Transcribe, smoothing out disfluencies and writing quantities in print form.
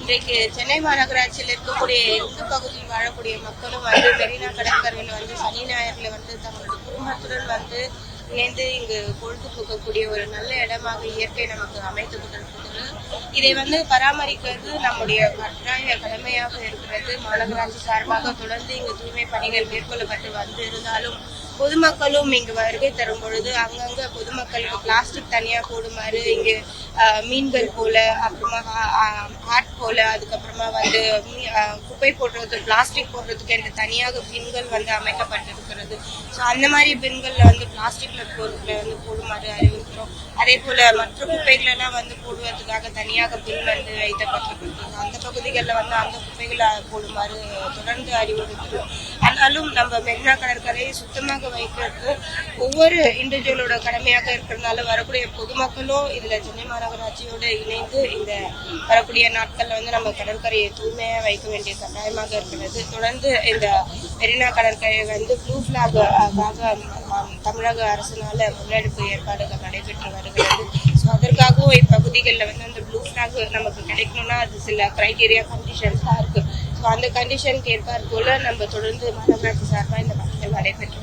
இன்றைக்கு சென்னை மாநகராட்சியில் இருக்கக்கூடிய இந்து பகுதியில் வாழக்கூடிய மக்களும் வந்து மெரினா கடற்கரையில் வந்து சனி ஞாயிறுல வந்து தங்களோட குடும்பத்துடன் வந்து இணைந்து இங்கு பொழுதுபோக்கக்கூடிய ஒரு நல்ல இடமாக இயற்கை நமக்கு அமைத்து கொண்டிருக்கிறது. இதை வந்து பராமரிக்கிறது நம்முடைய கட்டாய கடமையாக இருக்கிறது. மாநகராட்சி சார்பாக தொடர்ந்து இங்கு தூய்மை பணிகள் மேற்கொள்ளப்பட்டு வந்து இருந்தாலும் பொதுமக்களும் இங்கு வருகை தரும் பொழுது அங்கங்க பொதுமக்களுக்கு பிளாஸ்டிக் தனியா போடுமாறு இங்கு மீன்கள் போல, அப்புறமா ஹாட் போல, அதுக்கப்புறமா வந்து குப்பை போடுறது, பிளாஸ்டிக் போடுறதுக்கு என்று தனியாக பின்கள் வந்து அமைக்கப்பட்டிருக்கிறது. ஸோ அந்த மாதிரி பின்கள்ல வந்து பிளாஸ்டிக்ல பொருட்களை வந்து போடுமாறு அறிவிக்கிறோம். அதே போல மற்ற குப்பைகளெல்லாம் வந்து போடுவதற்காக தனியாக பின் வந்து வைக்கப்பட்டிருக்கிறது. அந்த பகுதிகளில் வந்து அந்த குப்பைகளை போடுமாறு தொடர்ந்து அறிவுறுத்துறோம். ஆனாலும் நம்ம மெரினா கடற்கரையை சுத்தமாக வைக்கிறது ஒவ்வொரு இண்டிவிஜுவலோட கடமையாக இருக்கிறதுனால வரக்கூடிய பொதுமக்களும் இதுல சென்னை மாநகராட்சியோடு இணைந்து இந்த வரக்கூடிய நாட்கள்ல வந்து நம்ம கடற்கரையை தூய்மையா வைக்க வேண்டிய கட்டாயமாக இருக்கிறது. தொடர்ந்து இந்த மெரினா கடற்கரை வந்து ப்ளூ பிளாக்காக தமிழக அரசினால முன்னெடுப்பு ஏற்பாடுகள் நடைபெற்று வருகிறது. ஸோ அதற்காகவும் இப்பகுதிகளில் வந்து அந்த ப்ளூ பிளாக் நமக்கு கிடைக்கணும்னா அது சில கிரைட்டீரியா கண்டிஷன்ஸ் தான் இருக்கு. ஸோ அந்த கண்டிஷனுக்கு ஏற்பாடு போல நம்ம தொடர்ந்து மாநகராட்சி சார்பாக இந்த பணிகள் நடைபெற்று